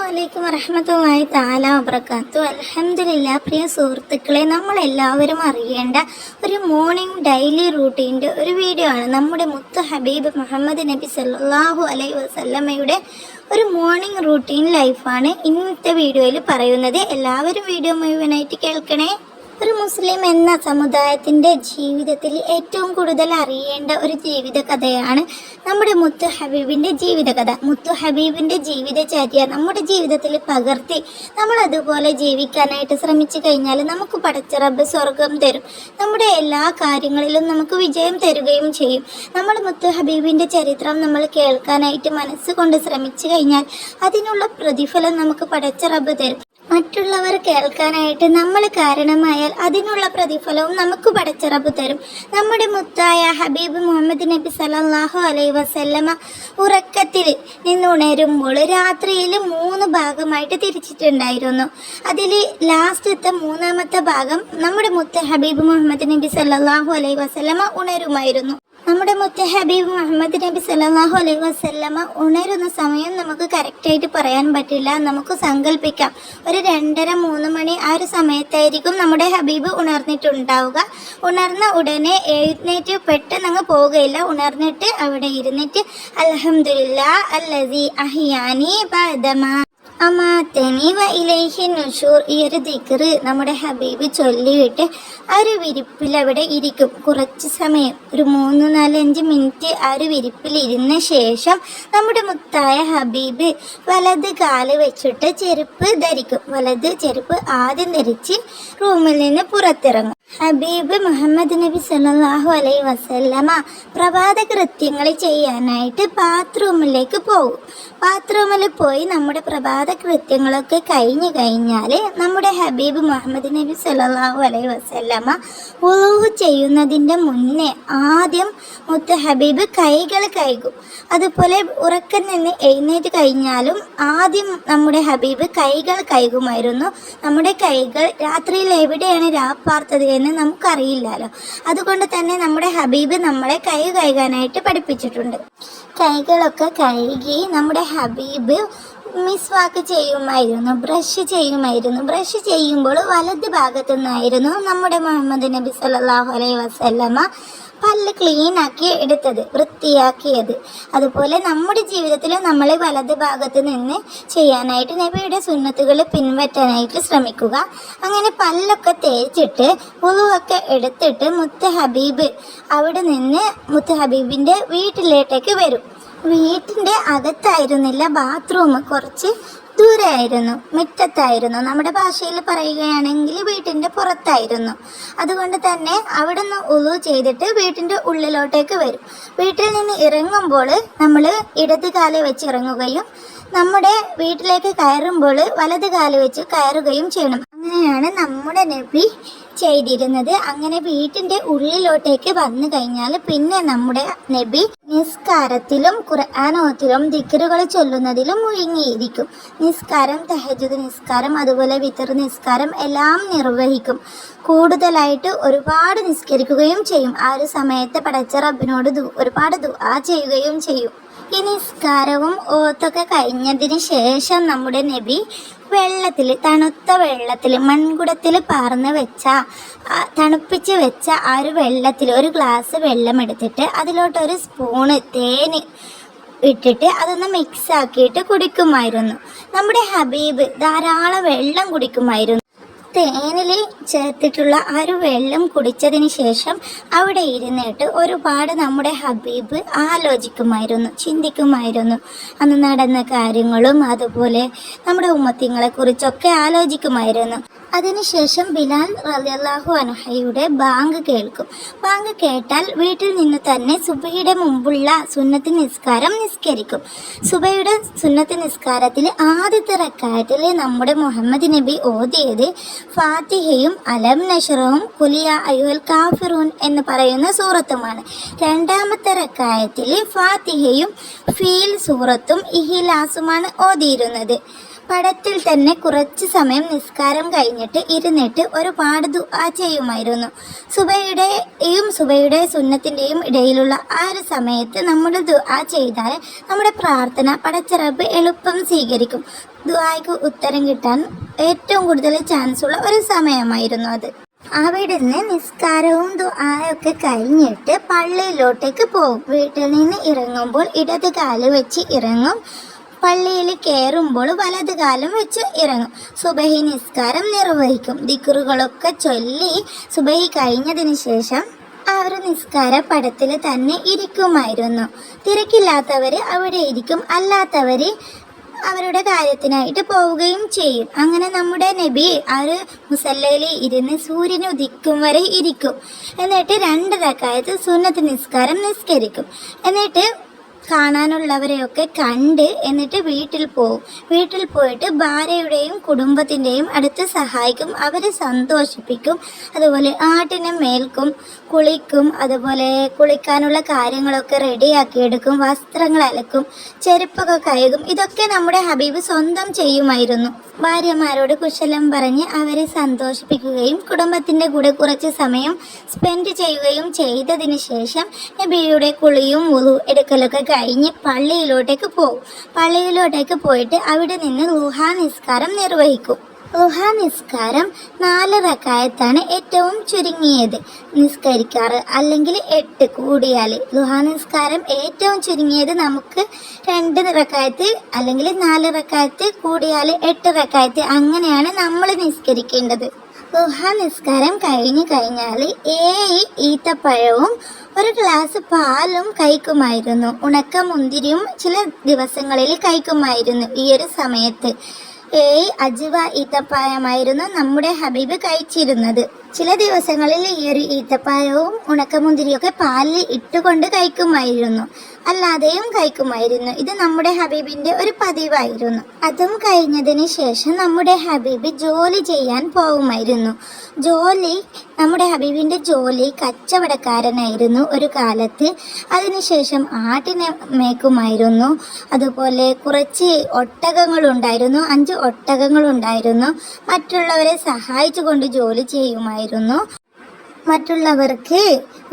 അസ്സലാമലൈക്കും വറഹ്മത്തുള്ളാഹി തആല വബറകാതുഹു. അൽഹംദുലില്ലാഹ്. പ്രിയ സുഹൃത്തുക്കളെ, നമ്മളെല്ലാവരും അറിയേണ്ട ഒരു മോർണിംഗ് ഡെയിലി റൂട്ടീൻ്റെ ഒരു വീഡിയോ ആണ് നമ്മുടെ മുത്ത് ഹബീബ് മുഹമ്മദ് നബി സല്ലല്ലാഹു അലൈഹി വസല്ലമയുടെ ഒരു മോർണിംഗ് റൂട്ടീൻ ലൈഫാണ് ഇന്നത്തെ വീഡിയോയിൽ പറയുന്നത്. എല്ലാവരും വീഡിയോ മുഴുവനായിട്ട് കേൾക്കണേ. ഒരു മുസ്ലിം എന്ന സമുദായത്തിൻ്റെ ജീവിതത്തിൽ ഏറ്റവും കൂടുതൽ അറിയേണ്ട ഒരു ജീവിത കഥയാണ് നമ്മുടെ മുത്ത് ഹബീബിൻ്റെ ജീവിതകഥ. മുത്ത് ഹബീബിൻ്റെ ജീവിതചര്യ നമ്മുടെ ജീവിതത്തിൽ പകർത്തി നമ്മൾ അതുപോലെ ജീവിക്കാനായിട്ട് ശ്രമിച്ചു കഴിഞ്ഞാൽ നമുക്ക് പടച്ച റബ്ബ് സ്വർഗം തരും. നമ്മുടെ എല്ലാ കാര്യങ്ങളിലും നമുക്ക് വിജയം തരുകയും ചെയ്യും. നമ്മൾ മുത്ത് ഹബീബിൻ്റെ ചരിത്രം നമ്മൾ കേൾക്കാനായിട്ട് മനസ്സുകൊണ്ട് ശ്രമിച്ചു കഴിഞ്ഞാൽ അതിനുള്ള പ്രതിഫലം നമുക്ക് പടച്ച റബ്ബ് തരും. മറ്റുള്ളവർ കേൾക്കാനായിട്ട് നമ്മൾ കാരണമായാൽ അതിനുള്ള പ്രതിഫലവും നമുക്ക് പടച്ച റബ്ബ് തരും. നമ്മുടെ മുത്തായ ഹബീബ് മുഹമ്മദ് നബി സല്ലല്ലാഹു അലൈഹി വസല്ലമ ഉറക്കത്തിൽ നിന്നുണരുമ്പോൾ രാത്രിയിൽ 3 ഭാഗമായിട്ട് തിരിച്ചിട്ടുണ്ടായിരുന്നു. അതിൽ ലാസ്റ്റത്തെ 3ാമത്തെ ഭാഗം നമ്മുടെ മുത്ത് ഹബീബ് മുഹമ്മദ് നബി സല്ലല്ലാഹു അലൈഹി വസല്ലമ ഉണരുമായിരുന്നു. നമ്മുടെ മുത്ത് ഹബീബ് മുഹമ്മദ് നബി സല്ലല്ലാഹു അലൈഹി വസല്ലമ ഉണരുന്ന സമയം നമുക്ക് കറക്റ്റായിട്ട് പറയാൻ പറ്റില്ല. നമുക്ക് സങ്കല്പിക്കാം, ഒരു 2:30-3 മണി ആ ഒരു സമയത്തായിരിക്കും നമ്മുടെ ഹബീബ് ഉണർന്നിട്ടുണ്ടാവുക. ഉണർന്ന ഉടനെ എഴുന്നേറ്റ് പെട്ടെന്ന് അങ്ങ് പോവുകയില്ല. ഉണർന്നിട്ട് അവിടെ ഇരുന്നിട്ട് അൽഹംദുലില്ലാഹ് അല്ലസീ അഹ്യാനി ബഅദമാ അമാതനി വ ഇലൈഹി നുശൂർ, ഈ ഒരു ദിക്ർ നമ്മുടെ ഹബീബ് ചൊല്ലിയിട്ട് ആ ഒരു വിരിപ്പിൽ അവിടെ ഇരിക്കും. കുറച്ച് സമയം, ഒരു 3-4-5 മിനിറ്റ് ആ ഒരു വിരിപ്പിൽ ഇരുന്ന ശേഷം നമ്മുടെ മുത്തായ ഹബീബ് വലത് കാല് വെച്ചിട്ട് ചെരുപ്പ് ധരിക്കും. വലത് ചെരുപ്പ് ആദ്യം ധരിച്ച് റൂമിൽ നിന്ന് പുറത്തിറങ്ങും. ഹബീബ് മുഹമ്മദ് നബി സല്ലല്ലാഹു അലൈഹി വസല്ലമ പ്രഭാത കൃത്യങ്ങൾ ചെയ്യാനായിട്ട് ബാത്റൂമിലേക്ക് പോകും. ബാത്റൂമിൽ പോയി നമ്മുടെ പ്രഭാത കൃത്യങ്ങളൊക്കെ കഴിഞ്ഞു കഴിഞ്ഞാൽ നമ്മുടെ ഹബീബ് മുഹമ്മദ് നബി സല്ലല്ലാഹു അലൈഹി വസല്ലമ വുളൂ ചെയ്യുന്നതിൻ്റെ മുന്നേ ആദ്യം മുത്ത് ഹബീബ് കൈകൾ കഴുകും. അതുപോലെ ഉറക്കം നിന്ന് എഴുന്നേറ്റ് കഴിഞ്ഞാലും ആദ്യം നമ്മുടെ ഹബീബ് കൈകൾ കഴുകുമായിരുന്നു. നമ്മുടെ കൈകൾ രാത്രിയിൽ എവിടെയാണ് രാപ്പാർത്തത് എന്ന് നമുക്കറിയില്ലല്ലോ. അതുകൊണ്ട് തന്നെ നമ്മുടെ ഹബീബ് നമ്മളെ കൈ കഴുകാനായിട്ട് പഠിപ്പിച്ചിട്ടുണ്ട്. കൈകളൊക്കെ കഴുകി നമ്മുടെ ഹബീബ് മിസ്വാക്ക് ചെയ്യുമായിരുന്നു, ബ്രഷ് ചെയ്യുമായിരുന്നു. ബ്രഷ് ചെയ്യുമ്പോൾ വലത് ഭാഗത്തു നിന്നായിരുന്നു നമ്മുടെ മുഹമ്മദ് നബി സല്ലല്ലാഹു അലൈഹി വസല്ലമ പല്ല് ക്ലീനാക്കി എടുത്തത്, വൃത്തിയാക്കിയത്. അതുപോലെ നമ്മുടെ ജീവിതത്തിൽ നമ്മൾ വലത് ഭാഗത്ത് നിന്ന് ചെയ്യാനായിട്ട് നബിയുടെ സുന്നത്തുകൾ പിൻപറ്റാനായിട്ട് ശ്രമിക്കുക. അങ്ങനെ പല്ലൊക്കെ തേച്ചിട്ട് വുളുവൊക്കെ എടുത്തിട്ട് മുത്ത് ഹബീബ് അവിടെ നിന്ന് മുത്ത് ഹബീബിൻ്റെ വീട്ടിലേട്ടേക്ക് വരും. വീട്ടിൻ്റെ അകത്തായിരുന്നില്ല, ബാത്റൂം കുറച്ച് ദൂരെയായിരുന്നു, മുറ്റത്തായിരുന്നു. നമ്മുടെ ഭാഷയിൽ പറയുകയാണെങ്കിൽ വീട്ടിൻ്റെ പുറത്തായിരുന്നു. അതുകൊണ്ട് തന്നെ അവിടെ നിന്ന് വുളു ചെയ്തിട്ട് വീട്ടിൻ്റെ ഉള്ളിലോട്ടേക്ക് വരും. വീട്ടിൽ നിന്ന് ഇറങ്ങുമ്പോൾ നമ്മൾ ഇടത് കാല് വെച്ച് ഇറങ്ങുകയും നമ്മുടെ വീട്ടിലേക്ക് കയറുമ്പോൾ വലത് കാല് വെച്ച് കയറുകയും ചെയ്യണം. അങ്ങനെയാണ് നമ്മുടെ നബി ചെയ്തിരുന്നത്. അങ്ങനെ വീട്ടിൻ്റെ ഉള്ളിലോട്ടേക്ക് വന്നു കഴിഞ്ഞാൽ പിന്നെ നമ്മുടെ നബി നിസ്കാരത്തിലും ഖുർആനോത്തിലും ദിക്റുകൾ ചൊല്ലുന്നതിലും മുഴുങ്ങിയിരിക്കും. നിസ്കാരം, തഹജ്ജുദ് നിസ്കാരം, അതുപോലെ വിത്ർ നിസ്കാരം എല്ലാം നിർവഹിക്കും. കൂടുതലായിട്ട് ഒരുപാട് നിസ്കരിക്കുകയും ചെയ്യും. ആ ഒരു സമയത്ത് പടച്ച റബ്ബിനോട് ഒരുപാട് ദുആ ചെയ്യുകയും ചെയ്യും. ഈ നിസ്കാരവും ഓത്തൊക്കെ കഴിഞ്ഞതിന് ശേഷം നമ്മുടെ നബി വെള്ളത്തിൽ, തണുത്ത വെള്ളത്തിൽ, മൺകുടത്തിൽ പാർന്ന് വെച്ച തണുപ്പിച്ച് വെച്ച ആ ഒരു വെള്ളത്തിൽ ഒരു ഗ്ലാസ് വെള്ളം എടുത്തിട്ട് അതിലോട്ടൊരു സ്പൂണ് തേന് ഇട്ടിട്ട് അതൊന്ന് മിക്സ് ആക്കിയിട്ട് കുടിക്കുമായിരുന്നു. നമ്മുടെ ഹബീബ് ധാരാളം വെള്ളം കുടിക്കുമായിരുന്നു. തേനിൽ ചേർത്തിട്ടുള്ള ആ ഒരു വെള്ളം കുടിച്ചതിന് ശേഷം അവിടെ ഇരുന്നിട്ട് ഒരുപാട് നമ്മുടെ ഹബീബ് ആലോചിക്കുമായിരുന്നു, ചിന്തിക്കുമായിരുന്നു. അന്ന് നടന്ന കാര്യങ്ങളും അതുപോലെ നമ്മുടെ ഉമ്മത്തിങ്ങളെക്കുറിച്ചൊക്കെ ആലോചിക്കുമായിരുന്നു. അതിനുശേഷം ബിലാൽ റളിയല്ലാഹു അൻഹയുടെ ബാങ്ക് കേൾക്കും. ബാങ്ക് കേട്ടാൽ വീട്ടിൽ നിന്ന് തന്നെ സുബഹിയുടെ മുമ്പുള്ള സുന്നത്ത് നിസ്കാരം നിസ്കരിക്കും. സുബഹിയുടെ സുന്നത്ത് നിസ്കാരത്തിൽ ആദ്യത്തെ റക്അത്തിൽ നമ്മുടെ മുഹമ്മദ് നബി ഓതിയത് ഫാത്തിഹയും അലം നശ്റഹും ഖുൽ യാ അയ്യുഹൽ കാഫിറൂൻ എന്ന് പറയുന്ന സൂറത്തുമാണ്. രണ്ടാമത്തെ റക്അത്തിൽ ഫാത്തിഹയും ഫീൽ സൂറത്തും ഇഹ്ലാസുമാണ് ഓതിയിരുന്നത്. പടത്തിൽ തന്നെ കുറച്ച് സമയം നിസ്കാരം കഴിഞ്ഞിട്ട് ഇരുന്നിട്ട് ഒരുപാട് ദുആ ചെയ്യുമായിരുന്നു. സുബയുടെ സുന്നത്തിൻ്റെയും ഇടയിലുള്ള ആ ഒരു സമയത്ത് നമ്മൾ ദുആ ചെയ്താൽ നമ്മുടെ പ്രാർത്ഥന പടച്ച റബ്ബ് എളുപ്പം സ്വീകരിക്കും. ദുആയ്ക്ക് ഉത്തരം കിട്ടാൻ ഏറ്റവും കൂടുതൽ ചാൻസ് ഉള്ള ഒരു സമയമായിരുന്നു അത്. അവിടുന്ന് നിസ്കാരവും ദുആയൊക്കെ കഴിഞ്ഞിട്ട് പള്ളിയിലോട്ടേക്ക് പോകും. വീട്ടിൽ നിന്ന് ഇറങ്ങുമ്പോൾ ഇടത് കാല് വെച്ച് ഇറങ്ങും, പള്ളിയിൽ കയറുമ്പോൾ വലത് കാലം വെച്ച് ഇറങ്ങും. സുബഹി നിസ്കാരം നിർവഹിക്കും. ദിക്റുകളൊക്കെ ചൊല്ലി സുബഹി കഴിഞ്ഞതിന് ശേഷം ആ ഒരു നിസ്കാര പടത്തിൽ തന്നെ ഇരിക്കുമായിരുന്നു. തിരക്കില്ലാത്തവർ അവിടെ ഇരിക്കും, അല്ലാത്തവർ അവരുടെ കാര്യത്തിനായിട്ട് പോവുകയും ചെയ്യും. അങ്ങനെ നമ്മുടെ നബി ആ ഒരു മുസല്ലയിൽ ഇരുന്ന് സൂര്യൻ ഉദിക്കും വരെ ഇരിക്കും. എന്നിട്ട് 2 റക്അത്ത് സുന്നത്ത് നിസ്കാരം നിസ്കരിക്കും. എന്നിട്ട് കാണാനുള്ളവരെയൊക്കെ കണ്ട് എന്നിട്ട് വീട്ടിൽ പോകും. വീട്ടിൽ പോയിട്ട് ഭാര്യയുടെയും കുടുംബത്തിൻ്റെയും അടുത്ത് സഹായിക്കും, അവരെ സന്തോഷിപ്പിക്കും. അതുപോലെ ആട്ടിനെ മേൽക്കും, കുളിക്കും, അതുപോലെ കുളിക്കാനുള്ള കാര്യങ്ങളൊക്കെ റെഡിയാക്കിയെടുക്കും, വസ്ത്രങ്ങൾ അലക്കും, ചെരുപ്പൊക്കെ കഴുകും. ഇതൊക്കെ നമ്മുടെ ഹബീബ് സ്വന്തം ചെയ്യുമായിരുന്നു. ഭാര്യമാരോട് കുശലം പറഞ്ഞ് അവരെ സന്തോഷിപ്പിക്കുകയും കുടുംബത്തിൻ്റെ കൂടെ കുറച്ച് സമയം സ്പെൻഡ് ചെയ്യുകയും ചെയ്തതിന് ശേഷം നബിയുടെ കുളിയും വുളു എടുക്കലൊക്കെ കഴിഞ്ഞ് പള്ളിയിലോട്ടേക്ക് പോകും. പള്ളിയിലോട്ടേക്ക് പോയിട്ട് അവിടെ നിന്ന് ളുഹാ നിസ്കാരം നിർവഹിക്കും. ളുഹാ നിസ്കാരം 4 റക്അത്താണ് ഏറ്റവും ചുരുങ്ങിയത് നിസ്കരിക്കാറ്, അല്ലെങ്കിൽ 8 കൂടിയാൽ. ളുഹാ നിസ്കാരം ഏറ്റവും ചുരുങ്ങിയത് നമുക്ക് 2 റക്അത്ത് അല്ലെങ്കിൽ 4 റക്അത്ത്, കൂടിയാൽ 8 റക്അത്ത്, അങ്ങനെയാണ് നമ്മൾ നിസ്കരിക്കേണ്ടത്. ളുഹാ നിസ്കാരം കഴിഞ്ഞാൽ 7 ഈത്തപ്പഴവും 1 ഗ്ലാസ് പാലും കഴിക്കുമായിരുന്നു. ഉണക്ക മുന്തിരിയും ചില ദിവസങ്ങളിൽ കഴിക്കുമായിരുന്നു. ഈ ഒരു സമയത്ത് 7 അജ്വ ഈത്തപ്പഴമായിരുന്നു നമ്മുടെ ഹബീബ് കഴിച്ചിരുന്നത്. ചില ദിവസങ്ങളിൽ ഈ ഒരു ഈത്തപ്പഴവും ഉണക്കമുന്തിരിയൊക്കെ പാലിൽ ഇട്ടുകൊണ്ട് കഴിക്കുമായിരുന്നു, അല്ലാതെയും കഴിക്കുമായിരുന്നു. ഇത് നമ്മുടെ ഹബീബിൻ്റെ ഒരു പതിവായിരുന്നു. അതും കഴിഞ്ഞതിന് ശേഷം നമ്മുടെ ഹബീബ് ജോലി ചെയ്യാൻ പോകുമായിരുന്നു. നമ്മുടെ ഹബീബിൻ്റെ ജോലി കച്ചവടക്കാരനായിരുന്നു ഒരു കാലത്ത്. അതിനുശേഷം ആട്ടിനെ മേക്കുമായിരുന്നു. അതുപോലെ കുറച്ച് ഒട്ടകങ്ങളുണ്ടായിരുന്നു, 5 ഒട്ടകങ്ങളുണ്ടായിരുന്നു. മറ്റുള്ളവരെ സഹായിച്ചു കൊണ്ട് ജോലി ചെയ്യുമായിരുന്നു. മറ്റുള്ളവർക്ക്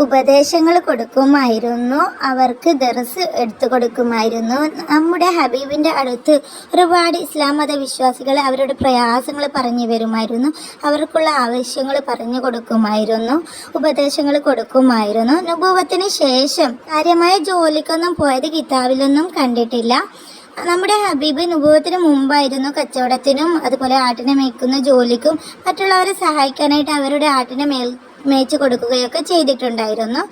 ഉപദേശങ്ങൾ കൊടുക്കുമായിരുന്നു, അവർക്ക് ദർസ് എടുത്തു കൊടുക്കുമായിരുന്നു. നമ്മുടെ ഹബീബിൻ്റെ അടുത്ത് ഒരുപാട് ഇസ്ലാം മത വിശ്വാസികൾ അവരുടെ പ്രയാസങ്ങൾ പറഞ്ഞു വരുമായിരുന്നു, അവർക്കുള്ള ആവശ്യങ്ങൾ പറഞ്ഞു കൊടുക്കുമായിരുന്നു, ഉപദേശങ്ങൾ കൊടുക്കുമായിരുന്നു. നുബുവത്തിന് ശേഷം കാര്യമായ ജോലിക്കൊന്നും പോയത് കിതാബിലൊന്നും കണ്ടിട്ടില്ല. നമ്മുടെ ഹബീബ് നുബുവത്തിന് മുമ്പായിരുന്നു കച്ചവടത്തിനും അതുപോലെ ആട്ടിനെ മേയ്ക്കുന്ന ജോലിക്കും മറ്റുള്ളവരെ സഹായിക്കാനായിട്ട് അവരുടെ ആട്ടിനെ മേയിച്ചു കൊടുക്കുകയൊക്കെ ചെയ്തിട്ടുണ്ടായിരുന്നു.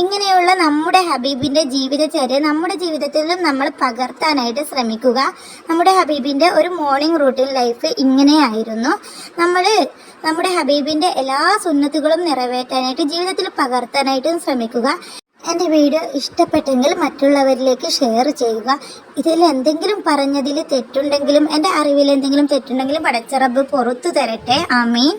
ഇങ്ങനെയുള്ള നമ്മുടെ ഹബീബിൻ്റെ ജീവിതചര്യ നമ്മുടെ ജീവിതത്തിലും നമ്മൾ പകർത്താനായിട്ട് ശ്രമിക്കുക. നമ്മുടെ ഹബീബിൻ്റെ ഒരു മോർണിംഗ് റൂട്ടീൻ ലൈഫ് ഇങ്ങനെയായിരുന്നു. നമ്മുടെ ഹബീബിൻ്റെ എല്ലാ സുന്നത്തുകളും നിറവേറ്റാനായിട്ട് ജീവിതത്തിൽ പകർത്താനായിട്ടും ശ്രമിക്കുക. എൻ്റെ വീഡിയോ ഇഷ്ടപ്പെട്ടെങ്കിൽ മറ്റുള്ളവരിലേക്ക് ഷെയർ ചെയ്യുക. ഇതിൽ എന്തെങ്കിലും പറഞ്ഞതിൽ തെറ്റുണ്ടെങ്കിലും എൻ്റെ അറിവിൽ എന്തെങ്കിലും തെറ്റുണ്ടെങ്കിലും പടച്ച റബ്ബ് പുറത്തു തരട്ടെ. ആമീൻ.